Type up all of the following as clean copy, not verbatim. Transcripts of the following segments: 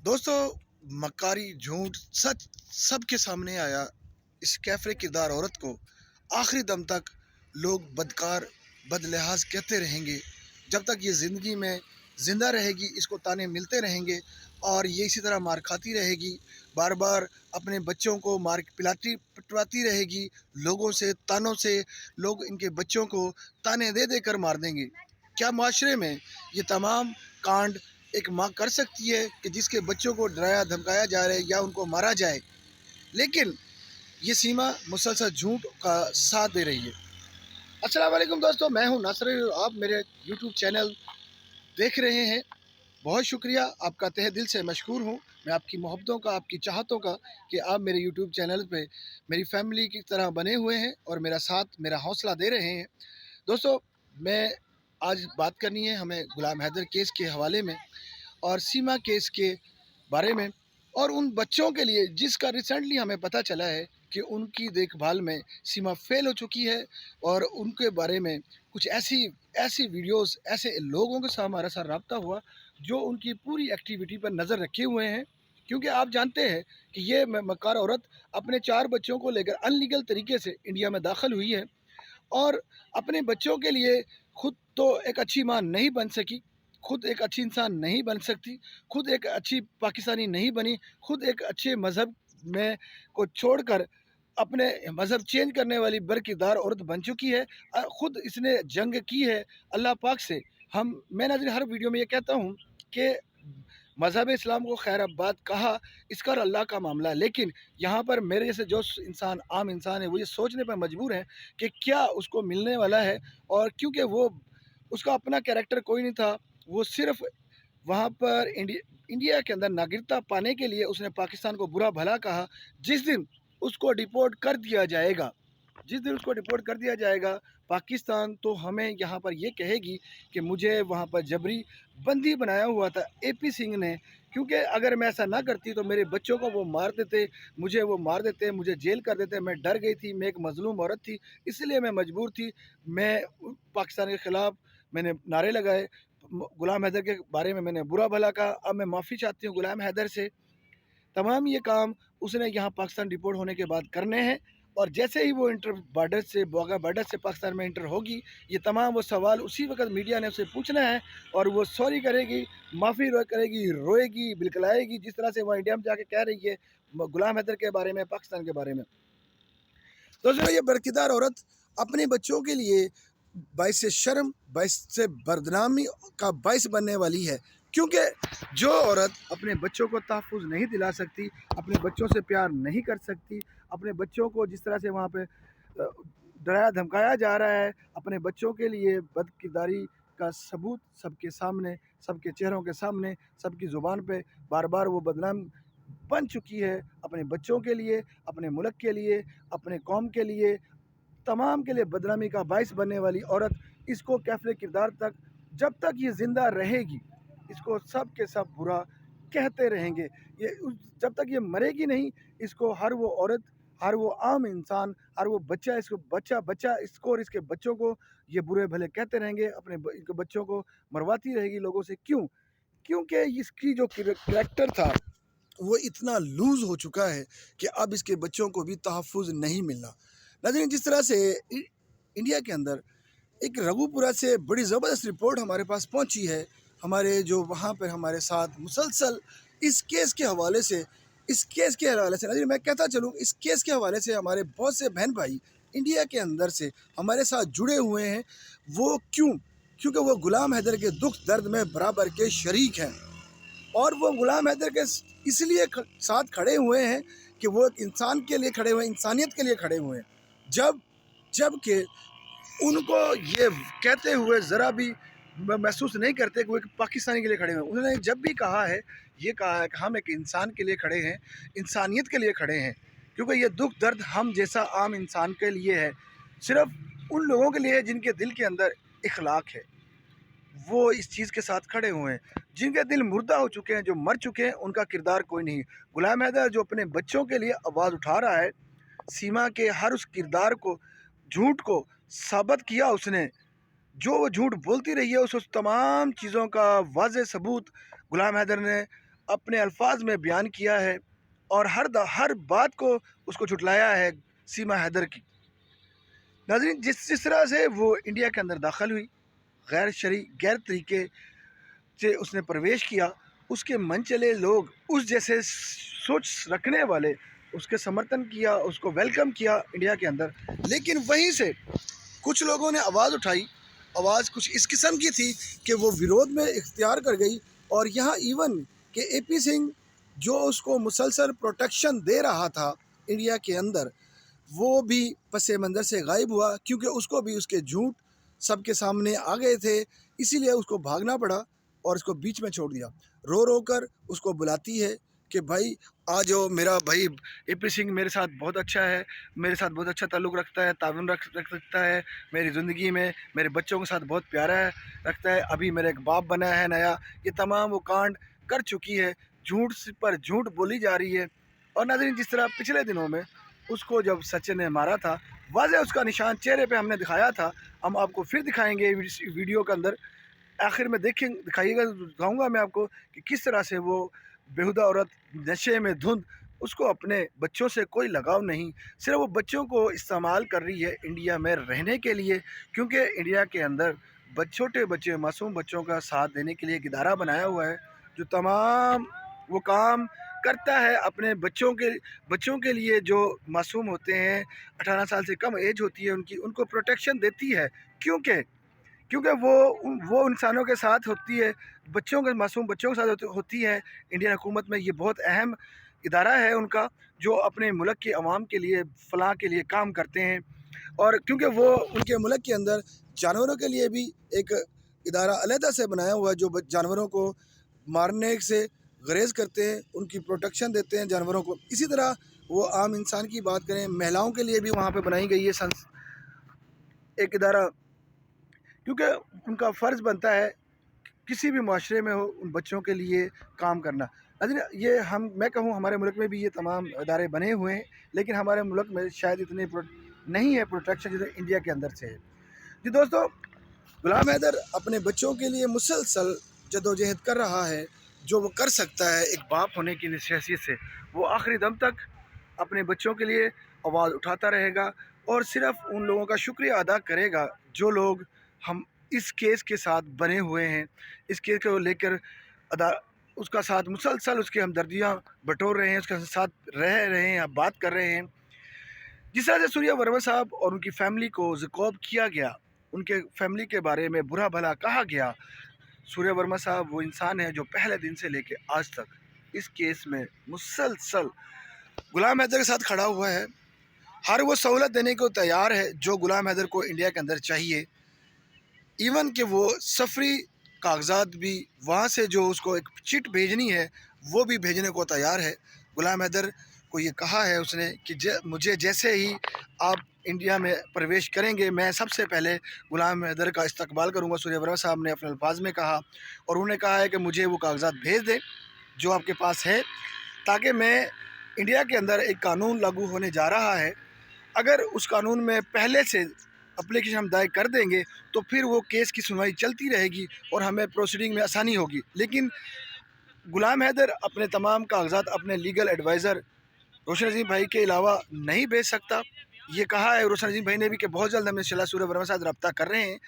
दोस्तों, मक्कारी झूठ सच सबके सामने आया। इस कैफरे किरदार औरत को आखिरी दम तक लोग बदकार बदलिहाज कहते रहेंगे। जब तक ये ज़िंदगी में ज़िंदा रहेगी इसको ताने मिलते रहेंगे और ये इसी तरह मार खाती रहेगी। बार बार अपने बच्चों को मार पिलाती पिटवाती रहेगी। लोगों से तानों से लोग इनके बच्चों को ताने दे दे कर मार देंगे। क्या माशरे में ये तमाम कांड एक माँ कर सकती है कि जिसके बच्चों को डराया धमकाया जा रहा है या उनको मारा जाए, लेकिन ये सीमा मुसलसल झूठ का साथ दे रही है। अस्सलाम वालेकुम दोस्तों, मैं हूं नासर और आप मेरे यूट्यूब चैनल देख रहे हैं। बहुत शुक्रिया, आपका तहे दिल से मशकूर हूं। मैं आपकी मोहब्बतों का, आपकी चाहतों का कि आप मेरे यूट्यूब चैनल पे मेरी फैमिली की तरह बने हुए हैं और मेरा साथ, मेरा हौसला दे रहे हैं। दोस्तों, मैं आज बात करनी है हमें गुलाम हैदर केस के हवाले में और सीमा केस के बारे में और उन बच्चों के लिए जिसका रिसेंटली हमें पता चला है कि उनकी देखभाल में सीमा फेल हो चुकी है। और उनके बारे में कुछ ऐसी ऐसी वीडियोस, ऐसे लोगों के साथ हमारा साथ रब्ता हुआ जो उनकी पूरी एक्टिविटी पर नज़र रखे हुए हैं। क्योंकि आप जानते हैं कि ये मक्कार औरत अपने 4 बच्चों को लेकर अनलीगल तरीके से इंडिया में दाखिल हुई है और अपने बच्चों के लिए खुद तो एक अच्छी माँ नहीं बन सकी, खुद एक अच्छी इंसान नहीं बन सकती, खुद एक अच्छी पाकिस्तानी नहीं बनी, खुद एक अच्छे मज़हब में को छोड़कर अपने मज़हब चेंज करने वाली बरकिरदार औरत बन चुकी है। खुद इसने जंग की है अल्लाह पाक से। मैं नाज़रीन हर वीडियो में ये कहता हूँ कि मज़हब इस्लाम को खैराबाद कहा, इसका और अल्लाह का मामला है। लेकिन यहाँ पर मेरे जैसे जो इंसान, आम इंसान है, वो ये सोचने पर मजबूर है कि क्या उसको मिलने वाला है। और क्योंकि वो उसका अपना कैरेक्टर कोई नहीं था, वो सिर्फ वहाँ पर इंडिया के अंदर नागरिकता पाने के लिए उसने पाकिस्तान को बुरा भला कहा। जिस दिन उसको डिपोर्ट कर दिया जाएगा, जिस दिन उसको डिपोर्ट कर दिया जाएगा पाकिस्तान, तो हमें यहाँ पर ये कहेगी कि मुझे वहाँ पर जबरी बंदी बनाया हुआ था एपी सिंह ने, क्योंकि अगर मैं ऐसा ना करती तो मेरे बच्चों को वो मार देते, मुझे वो मार देते, मुझे जेल कर देते। मैं डर गई थी, मैं एक मजलूम औरत थी, इसलिए मैं मजबूर थी। मैं पाकिस्तान के ख़िलाफ़ मैंने नारे लगाए, गुलाम हैदर के बारे में मैंने बुरा भला कहा। अब मैं माफ़ी चाहती हूँ गुलाम हैदर से। तमाम ये काम उसने यहाँ पाकिस्तान डिपोर्ट होने के बाद करने हैं और जैसे ही वो इंटर बॉर्डर से वाघा बॉर्डर से पाकिस्तान में इंटर होगी, ये तमाम वो सवाल उसी वक्त मीडिया ने उसे पूछना है और वो सॉरी करेगी, माफ़ी करेगी, रोएगी, बिलखलाएगी, जिस तरह से वो इंडिया में जाके कह रही है गुलाम हैदर के बारे में, पाकिस्तान के बारे में। तो ये बरकिरदार औरत अपने बच्चों के लिए बाइस शर्म, बाइस बदनामी का बाइस बनने वाली है। क्योंकि जो औरत अपने बच्चों को तहफ़्फ़ुज़ नहीं दिला सकती, अपने बच्चों से प्यार नहीं कर सकती, अपने बच्चों को जिस तरह से वहाँ पे डराया धमकाया जा रहा है, अपने बच्चों के लिए बदकिरदारी का सबूत सबके सामने, सबके चेहरों के सामने, सबकी ज़ुबान पे बार बार वो बदनाम बन चुकी है। अपने बच्चों के लिए, अपने मुल्क के लिए, अपने कौम के लिए, तमाम के लिए बदनामी का बाइस बनने वाली औरत, इसको कैफले किरदार तक जब तक ये ज़िंदा रहेगी इसको सब के सब बुरा कहते रहेंगे। ये जब तक ये मरेगी नहीं, इसको हर वो औरत, हर वो आम इंसान, हर वो बच्चा, इसको बच्चा इसको और इसके बच्चों को ये बुरे भले कहते रहेंगे, अपने इनके बच्चों को मरवाती रहेगी लोगों से। क्यों? क्योंकि इसकी जो कैरेक्टर था वो इतना लूज़ हो चुका है कि अब इसके बच्चों को भी तहफ़्फ़ुज़ नहीं मिलना। नाज़रीन, जिस तरह से इंडिया के अंदर एक रघुपुरा से बड़ी ज़बरदस्त रिपोर्ट हमारे पास पहुंची है, हमारे जो वहाँ पर हमारे साथ मुसलसल इस केस के हवाले से नाज़रीन मैं कहता चलूँ, इस केस के हवाले से हमारे बहुत से बहन भाई इंडिया के अंदर से हमारे साथ जुड़े हुए हैं। वो क्यों? क्योंकि वो गुलाम हैदर के दुख दर्द में बराबर के शरीक हैं और वो गुलाम हैदर के इसलिए साथ खड़े हुए हैं कि वो एक इंसान के लिए खड़े हुए हैं, इंसानियत के लिए खड़े हुए हैं। जब कि उनको ये कहते हुए ज़रा भी महसूस नहीं करते कि वो एक पाकिस्तानी के लिए खड़े हैं। उन्होंने जब भी कहा है, ये कहा है कि हम एक इंसान के लिए खड़े हैं, इंसानियत के लिए खड़े हैं। क्योंकि ये दुख दर्द हम जैसा आम इंसान के लिए है, सिर्फ़ उन लोगों के लिए है जिनके दिल के अंदर इखलाक है, वो इस चीज़ के साथ खड़े हुए हैं। जिनके दिल मुर्दा हो चुके हैं, जो मर चुके हैं, उनका किरदार कोई नहीं। गुलाम हैदर जो अपने बच्चों के लिए आवाज़ उठा रहा है, सीमा के हर उस किरदार को, झूठ को साबित किया उसने। जो वो झूठ बोलती रही है, उस तमाम चीज़ों का वाज़ेह सबूत गुलाम हैदर ने अपने अल्फाज में बयान किया है और हर बात को उसको झुटलाया है सीमा हैदर की। नाज़रीन, जिस तरह से वो इंडिया के अंदर दाखिल हुई, गैर शरई गैर तरीके से उसने प्रवेश किया, उसके मन चले लोग, उस जैसे सोच रखने वाले उसके समर्थन किया, उसको वेलकम किया इंडिया के अंदर। लेकिन वहीं से कुछ लोगों ने आवाज़ उठाई, आवाज़ कुछ इस किस्म की थी कि वो विरोध में इख्तियार कर गई, और यहाँ इवन कि AP सिंह जो उसको मुसलसल प्रोटेक्शन दे रहा था इंडिया के अंदर, वो भी पसे मंज़र से गायब हुआ, क्योंकि उसको भी उसके झूठ सबके सामने आ गए थे, इसीलिए उसको भागना पड़ा और उसको बीच में छोड़ दिया। रो रो कर उसको बुलाती है कि भाई आ जाओ, मेरा भाई AP सिंह मेरे साथ बहुत अच्छा है, मेरे साथ बहुत अच्छा ताल्लुक़ रखता है, ताउन रखता है मेरी ज़िंदगी में, मेरे बच्चों के साथ बहुत प्यारा रखता है, अभी मेरा एक बाप बना है नया। ये तमाम वो कांड कर चुकी है, झूठ पर झूठ बोली जा रही है। और नाज़रीन, जिस तरह पिछले दिनों में उसको जब सचिन ने मारा था, वाज़े उसका निशान चेहरे पे हमने दिखाया था, हम आपको फिर दिखाएंगे वीडियो के अंदर। आखिर में दिखाइएगा, दिखाऊंगा मैं आपको कि किस तरह से वो बेहुदा औरत नशे में धुंध, उसको अपने बच्चों से कोई लगाव नहीं, सिर्फ वो बच्चों को इस्तेमाल कर रही है इंडिया में रहने के लिए, क्योंकि इंडिया के अंदर छोटे बच्चे, मासूम बच्चों का साथ देने के लिए एक इदारा बनाया हुआ है, जो तमाम वो काम करता है अपने बच्चों के लिए जो मासूम होते हैं, 18 साल से कम एज होती है उनकी, उनको प्रोटेक्शन देती है। क्योंकि वो इंसानों के साथ होती है, मासूम बच्चों के साथ होती है। इंडियन हुकूमत में ये बहुत अहम इदारा है उनका, जो अपने मुल्क के अवाम के लिए, फलाह के लिए काम करते हैं। और क्योंकि वो उनके मुल्क के अंदर जानवरों के लिए भी एक इदारा अलहदा से बनाया हुआ है, जो जानवरों को मारने से गुरेज करते हैं, उनकी प्रोटेक्शन देते हैं जानवरों को। इसी तरह वो आम इंसान की बात करें, महिलाओं के लिए भी वहाँ पे बनाई गई है एक इदारा, क्योंकि उनका फ़र्ज़ बनता है किसी भी माशरे में हो उन बच्चों के लिए काम करना। ये मैं कहूँ हमारे मुल्क में भी ये तमाम इदारे बने हुए हैं, लेकिन हमारे मुल्क में शायद इतने नहीं है प्रोटेक्शन जितने इंडिया के अंदर से है। जी दोस्तों, गुलाम हैदर अपने बच्चों के लिए मुसलसल जदोजहद कर रहा है, जो वो कर सकता है एक बाप होने की हैसियत से। वो आखिरी दम तक अपने बच्चों के लिए आवाज़ उठाता रहेगा, और सिर्फ उन लोगों का शुक्रिया अदा करेगा जो लोग हम इस केस के साथ बने हुए हैं, इस केस को लेकर उसका साथ मुसलसल उसकी हमदर्दियाँ बटोर रहे हैं, उसके साथ रह रहे हैं, बात कर रहे हैं। जिस तरह से सूर्या वर्मा साहब और उनकी फैमिली को ज़िक्र किया गया, उनके फैमिली के बारे में बुरा भला कहा गया, सूर्या वर्मा साहब वो इंसान है जो पहले दिन से लेकर आज तक इस केस में मुसलसल गुलाम हैदर के साथ खड़ा हुआ है। हर वो सहूलत देने को तैयार है जो गुलाम हैदर को इंडिया के अंदर चाहिए। इवन कि वो सफरी कागजात भी वहाँ से जो उसको एक चिट भेजनी है, वो भी भेजने को तैयार है। गुलाम हैदर को ये कहा है उसने कि मुझे जैसे ही आप इंडिया में प्रवेश करेंगे, मैं सबसे पहले गुलाम हैदर का इस्तकबाल करूँगा। सूर्या वर्मा साहब ने अपने अल्फाज में कहा, और उन्होंने कहा है कि मुझे वो कागजात भेज दें जो आपके पास है, ताकि मैं इंडिया के अंदर एक कानून लागू होने जा रहा है, अगर उस कानून में पहले से एप्लीकेशन हम दायर कर देंगे तो फिर वो केस की सुनवाई चलती रहेगी और हमें प्रोसीडिंग में आसानी होगी। लेकिन गुलाम हैदर अपने तमाम कागजात अपने लीगल एडवाइज़र रोशन अजीम भाई के अलावा नहीं भेज सकता। ये कहा है रोशन अजीम भाई ने भी कि बहुत जल्द हम इंशाल्लाह सूर्या वर्मा साथ रब्ता कर रहे हैं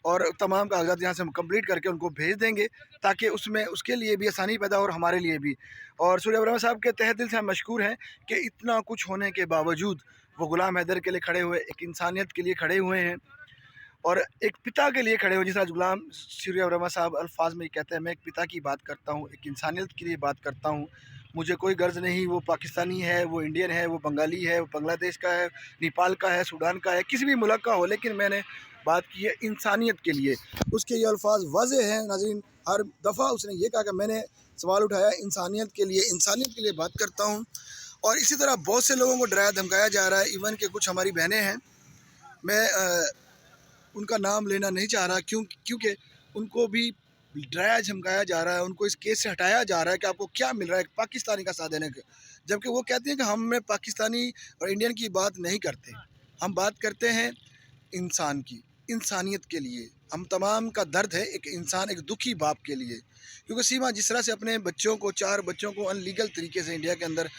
और तमाम कागजात यहाँ से हम कंप्लीट करके उनको भेज देंगे, ताकि उसमें उसके लिए भी आसानी पैदा हो और हमारे लिए भी। और सूर्या वर्मा साहब के तहे दिल से हम मशकूर हैं कि इतना कुछ होने के बावजूद वो गुलाम हैदर के लिए खड़े हुए, एक इंसानियत के लिए खड़े हुए हैं और एक पिता के लिए खड़े हुए। जिस आज गुलाम सूर्या वर्मा साहब अल्फाज में कहते हैं, मैं एक पिता की बात करता हूँ, एक इंसानियत के लिए बात करता हूँ, मुझे कोई गर्ज नहीं, वो पाकिस्तानी है, वो इंडियन है, वो बंगाली है, वो बांग्लादेश का है, नेपाल का है, सूडान का है, किसी भी मुल्क का हो, लेकिन मैंने बात की है इंसानियत के लिए। उसके ये अल्फाज वाज़े हैं नाज़रीन, हर दफ़ा उसने ये कहा कि मैंने सवाल उठाया इंसानियत के लिए बात करता हूँ। और इसी तरह बहुत से लोगों को डराया धमकाया जा रहा है। इवन के कुछ हमारी बहनें हैं, मैं उनका नाम लेना नहीं चाह रहा, क्योंकि उनको भी डराया धमकाया जा रहा है, उनको इस केस से हटाया जा रहा है कि आपको क्या मिल रहा है पाकिस्तानी का साथ देने का, जबकि वो कहती हैं कि हम पाकिस्तानी और इंडियन की बात नहीं करते, हम बात करते हैं इंसान की। इंसानियत के लिए, हम तमाम का दर्द है एक इंसान, एक दुखी बाप के लिए, क्योंकि सीमा जिस तरह से अपने बच्चों को, 4 बच्चों को अनलीगल तरीके से इंडिया के अंदर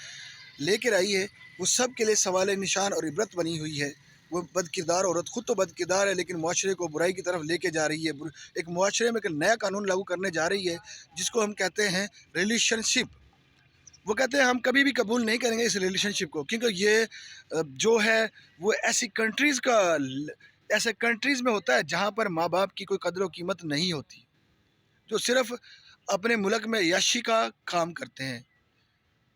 लेकर आई है, वो सब के लिए सवाल निशान और इबरत बनी हुई है। वो बदकिरदार औरत खुद तो बदकिरदार है, लेकिन मुआशरे को बुराई की तरफ लेके जा रही है। एक मुआशरे में एक नया कानून लागू करने जा रही है जिसको हम कहते हैं रिलेशनशिप। वो कहते हैं हम कभी भी कबूल नहीं करेंगे इस रिलेशनशिप को, क्योंकि ये जो है वो ऐसे कंट्रीज़ में होता है जहाँ पर माँ बाप की कोई कदर व कीमत नहीं होती, जो सिर्फ़ अपने मुल्क में यशी का काम करते हैं।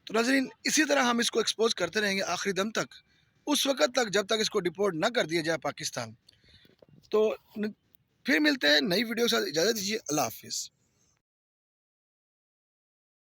तो नाज़रीन, इसी तरह हम इसको एक्सपोज़ करते रहेंगे आखिरी दम तक, उस वक़्त तक जब तक इसको डिपोर्ट ना कर दिया जाए पाकिस्तान। तो फिर मिलते हैं नई वीडियो के साथ, इजाज़त दीजिए, अल्लाह हाफ़िज़।